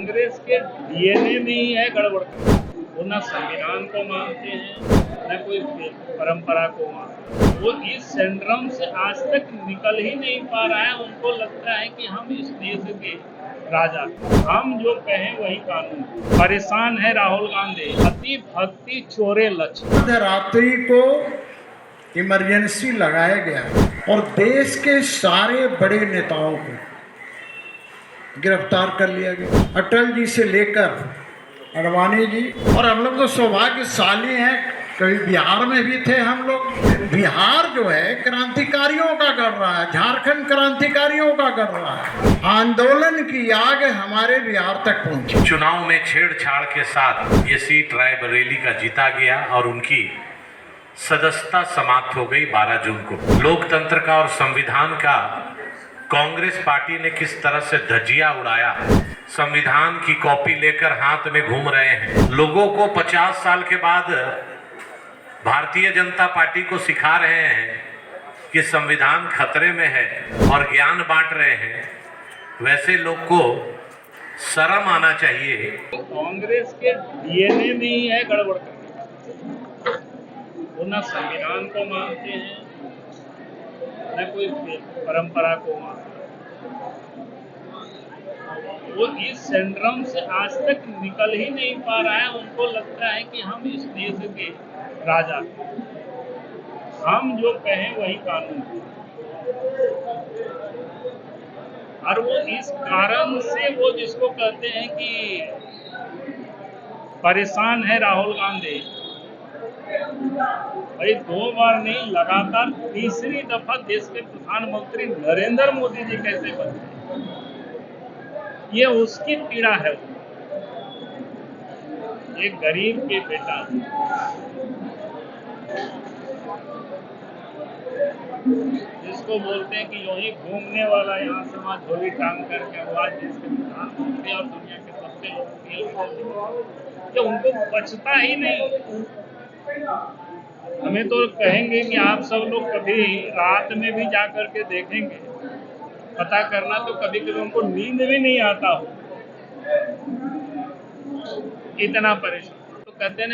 कांग्रेस के डीएनए में ही है गड़बड़। वो ना संविधान को मानते हैं, न कोई परंपरा को मानते हैं। वो इस सिंड्रोम से आज तक निकल ही नहीं पा रहा है। उनको लगता है कि हम इस देश के राजा, हम जो कहें वही कानून। परेशान है राहुल गांधी। अति भक्ति चोरे लक्ष्य। रात्रि को इमरजेंसी लगाया गया और देश के सारे बड़े नेताओं को गिरफ्तार कर लिया गया। अटल जी से लेकर अडवाणी जी, और हम लोग तो सौभाग्यशाली हैं, कभी बिहार में भी थे हम लोग। बिहार जो है क्रांतिकारियों का कर रहा है, झारखंड क्रांतिकारियों का कर रहा है। आंदोलन की आग हमारे बिहार तक पहुंची। चुनाव में छेड़छाड़ के साथ ये सीट रायबरेली का जीता गया और उनकी सदस्यता समाप्त हो गई 12 जून को। लोकतंत्र का और संविधान का कांग्रेस पार्टी ने किस तरह से धज्जियां उड़ाया, संविधान की कॉपी लेकर हाथ में घूम रहे हैं। लोगों को 50 साल के बाद भारतीय जनता पार्टी को सिखा रहे हैं कि संविधान खतरे में है और ज्ञान बांट रहे हैं। वैसे लोग को शर्म आना चाहिए। कांग्रेस के डीएनए में ही है गड़बड़। वो ना संविधान को मानते हैं, न कोई परंपरा को मानते हैं। वो इस सिंड्रोम से आज तक निकल ही नहीं पा रहा है। उनको लगता है कि हम इस देश के राजा, हम जो कहें वही कानून। और वो इस कारण से वो जिसको कहते हैं कि परेशान है राहुल गांधी। भाई 2 बार नहीं, लगातार तीसरी दफा देश के प्रधानमंत्री नरेंद्र मोदी जी कैसे बनते, ये उसकी पीड़ा है। एक गरीब के बेटा, जिसको बोलते हैं कि यूं ही घूमने वाला, यहाँ से वहां झोली टांग करके वो आज देश के प्रधानमंत्री और दुनिया के सबसे लोकप्रिय, उनको बचता ही नहीं। हमें तो कहेंगे कि आप सब लोग कभी रात में भी जा करके देखेंगे, पता करना, तो कभी कभी उनको नींद भी नहीं आता हो, इतना परेशान। तो कहते हैं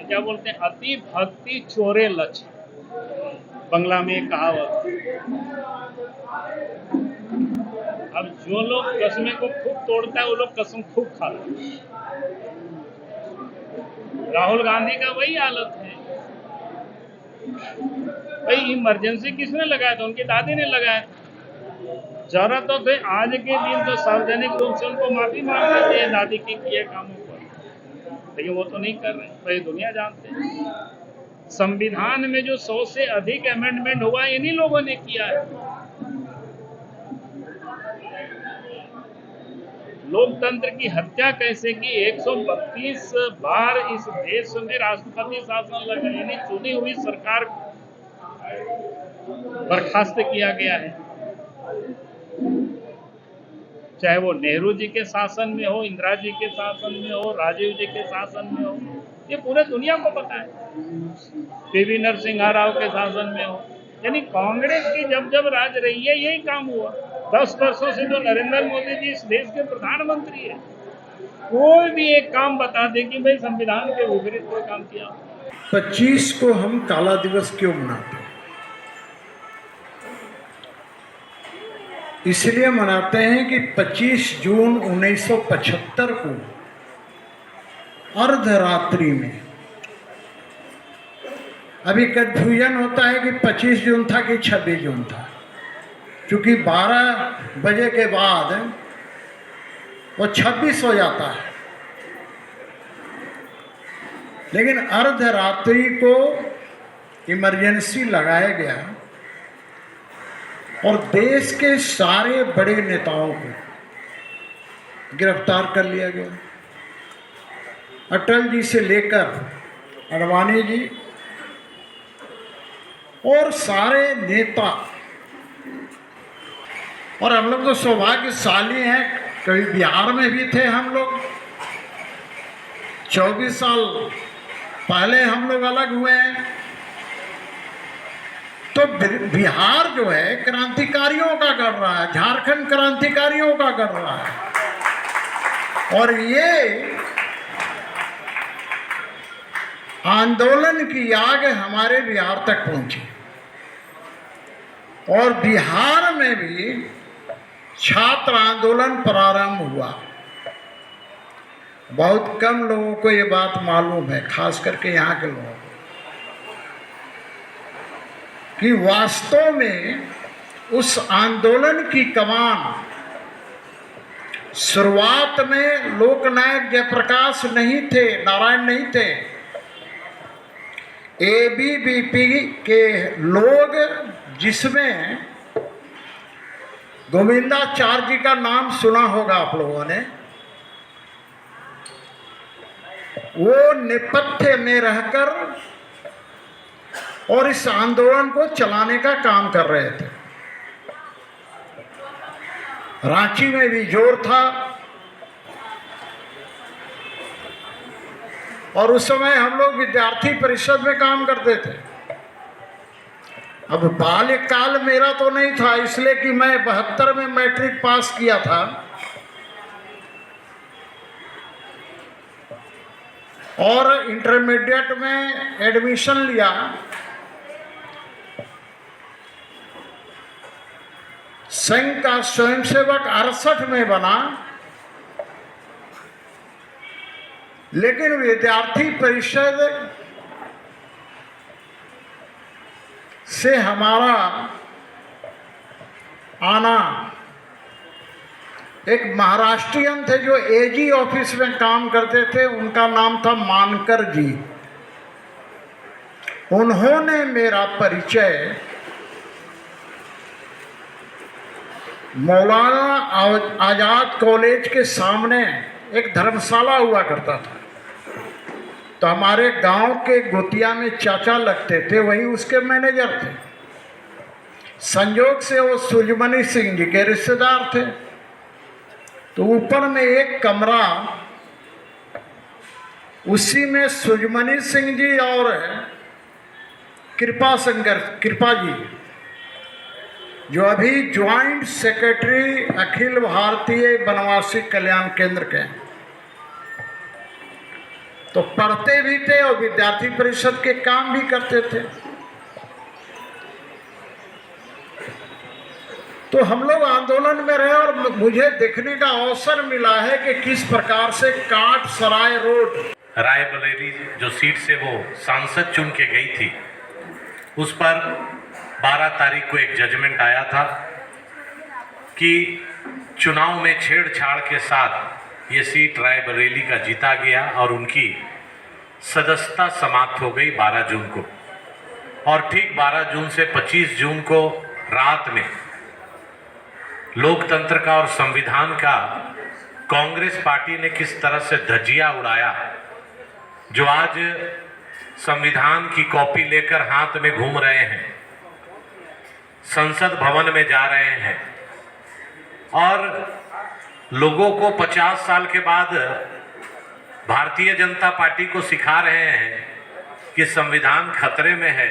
क्या बोलते हैं, अति भक्ति चोरे लक्ष्य। बंगला में एक कहावत। अब जो लोग कसमें को खूब तोड़ता है, वो लोग कसम खूब खाता है। राहुल गांधी का वही हालत है। भाई इमरजेंसी किसने लगाया था? उनकी दादी ने लगाया। जरा तो थे आज के दिन तो सार्वजनिक रूप से उनको माफी मांगना चाहिए दादी की किए कामों पर, लेकिन वो तो नहीं कर रहे। पूरी दुनिया जानते हैं संविधान में जो 100 से अधिक अमेंडमेंट हुआ इन्हीं लोगों ने किया है। लोकतंत्र की हत्या कैसे की? 132 बार इस देश में राष्ट्रपति शासन लगा, यानी चुनी हुई सरकार बर्खास्त किया गया है। चाहे वो नेहरू जी के शासन में हो, इंदिरा जी के शासन में हो, राजीव जी के शासन में हो, ये पूरे दुनिया को पता है। पीवी नरसिम्हा राव के शासन में हो, यानी कांग्रेस की जब जब राज रही है यही काम हुआ। 10 वर्षों से जो नरेंद्र मोदी जी इस देश के प्रधानमंत्री है, कोई भी एक काम बता दे कि भाई संविधान के विपरीत कोई काम किया। 25 को हम काला दिवस क्यों मनाते हैं? इसलिए मनाते हैं कि 25 जून 1975 को अर्धरात्रि में, अभी कन्फ्यूजन होता है कि 25 जून था कि 26 जून था, क्योंकि 12 बजे के बाद वो 26 हो जाता है। लेकिन अर्धरात्रि को इमरजेंसी लगाया गया और देश के सारे बड़े नेताओं को गिरफ्तार कर लिया गया। अटल जी से लेकर अडवाणी जी और सारे नेता, और हम लोग तो सौभाग्यशाली हैं, कभी बिहार में भी थे हम लोग। 24 साल पहले हम लोग अलग हुए हैं। तो बिहार जो है क्रांतिकारियों का कर रहा है, झारखंड क्रांतिकारियों का कर रहा है। और ये आंदोलन की आग हमारे बिहार तक पहुंची और बिहार में भी छात्र आंदोलन प्रारंभ हुआ। बहुत कम लोगों को ये बात मालूम है, खास करके यहाँ के लोगों को, कि वास्तव में उस आंदोलन की कमान शुरुआत में लोकनायक जयप्रकाश नहीं थे, नारायण नहीं थे, एबीवीपी के लोग, जिसमें गोविंदाचार्य जी का नाम सुना होगा आप लोगों ने, वो नेपथ्य में रहकर और इस आंदोलन को चलाने का काम कर रहे थे। रांची में भी जोर था और उस समय हम लोग विद्यार्थी परिषद में काम करते थे। अब बाल्यकाल मेरा तो नहीं था, इसलिए कि मैं 72 में मैट्रिक पास किया था और इंटरमीडिएट में एडमिशन लिया। संघ का स्वयंसेवक 68 में बना, लेकिन विद्यार्थी परिषद से हमारा आना, एक महाराष्ट्रियन थे जो एजी ऑफिस में काम करते थे, उनका नाम था मानकर जी। उन्होंने मेरा परिचय मौलाना आजाद कॉलेज के सामने एक धर्मशाला हुआ करता था, तो हमारे गांव के गोतिया में चाचा लगते थे, वही उसके मैनेजर थे। संयोग से वो सुजमनी सिंह जी के रिश्तेदार थे। तो ऊपर में एक कमरा, उसी में सुजमनी सिंह जी और कृपा जी, जो अभी ज्वाइंट सेक्रेटरी अखिल भारतीय वनवासी कल्याण केंद्र के, तो पढ़ते भी थे और विद्यार्थी परिषद के काम भी करते थे। तो हम लोग आंदोलन में रहे और मुझे देखने का अवसर मिला है कि किस प्रकार से काट सराय रोड, रायबरेली जो सीट से वो सांसद चुन के गई थी, उस पर 12 तारीख को एक जजमेंट आया था कि चुनाव में छेड़छाड़ के साथ ये सीट रायबरेली का जीता गया और उनकी सदस्यता समाप्त हो गई 12 जून को। और ठीक 12 जून से 25 जून को रात में लोकतंत्र का और संविधान का कांग्रेस पार्टी ने किस तरह से धज्जियां उड़ाया, जो आज संविधान की कॉपी लेकर हाथ में घूम रहे हैं, संसद भवन में जा रहे हैं और लोगों को 50 साल के बाद भारतीय जनता पार्टी को सिखा रहे हैं कि संविधान खतरे में है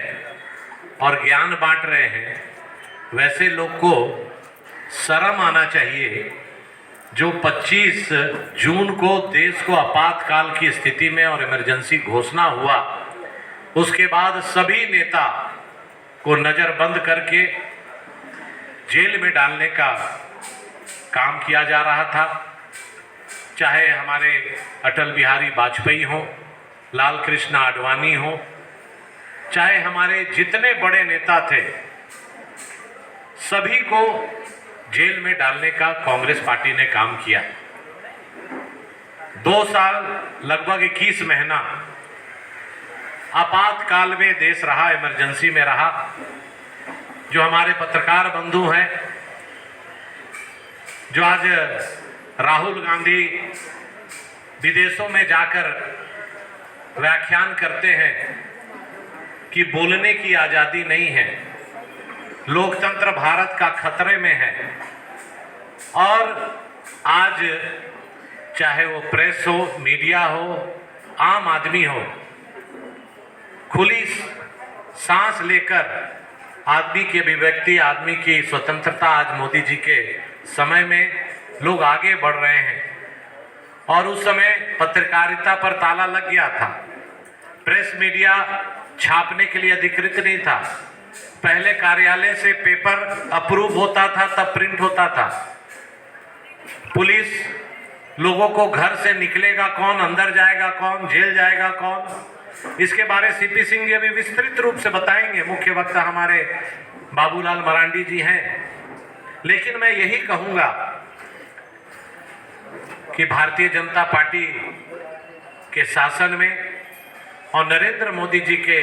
और ज्ञान बांट रहे हैं। वैसे लोग को शर्म आना चाहिए जो 25 जून को देश को आपातकाल की स्थिति में और इमरजेंसी घोषणा हुआ, उसके बाद सभी नेता को नज़रबंद करके जेल में डालने का काम किया जा रहा था। चाहे हमारे अटल बिहारी वाजपेयी हो, लाल कृष्ण आडवाणी हो, चाहे हमारे जितने बड़े नेता थे, सभी को जेल में डालने का कांग्रेस पार्टी ने काम किया। 2 साल लगभग 21 महीना आपातकाल में देश रहा, इमरजेंसी में रहा। जो हमारे पत्रकार बंधु हैं, जो आज राहुल गांधी विदेशों में जाकर व्याख्यान करते हैं कि बोलने की आज़ादी नहीं है, लोकतंत्र भारत का खतरे में है, और आज चाहे वो प्रेस हो, मीडिया हो, आम आदमी हो, खुली सांस लेकर आदमी की अभिव्यक्ति, आदमी की स्वतंत्रता आज मोदी जी के समय में लोग आगे बढ़ रहे हैं। और उस समय पत्रकारिता पर ताला लग गया था। प्रेस मीडिया छापने के लिए अधिकृत नहीं था। पहले कार्यालय से पेपर अप्रूव होता था, तब प्रिंट होता था। पुलिस लोगों को घर से निकलेगा कौन, अंदर जाएगा कौन, जेल जाएगा कौन, इसके बारे सीपी सिंह जी अभी विस्तृत रूप से बताएंगे। मुख्य वक्ता हमारे बाबूलाल मरांडी जी हैं। लेकिन मैं यही कहूंगा कि भारतीय जनता पार्टी के शासन में और नरेंद्र मोदी जी के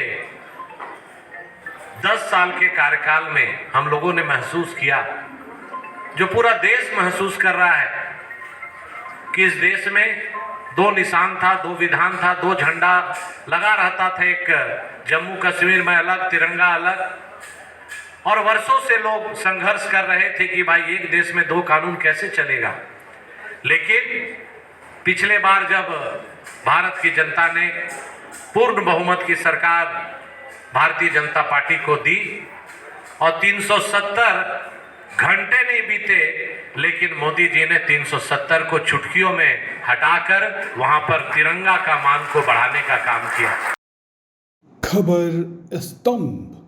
10 साल के कार्यकाल में हम लोगों ने महसूस किया, जो पूरा देश महसूस कर रहा है, कि इस देश में 2 निशान था, 2 विधान था, 2 झंडा लगा रहता था। एक जम्मू कश्मीर में अलग, तिरंगा अलग, और वर्षों से लोग संघर्ष कर रहे थे कि भाई एक देश में 2 कानून कैसे चलेगा। लेकिन पिछले बार जब भारत की जनता ने पूर्ण बहुमत की सरकार भारतीय जनता पार्टी को दी और 370 घंटे नहीं बीते, लेकिन मोदी जी ने 370 को चुटकियों में हटाकर वहां पर तिरंगा का मान को बढ़ाने का काम किया। खबर स्तंभ।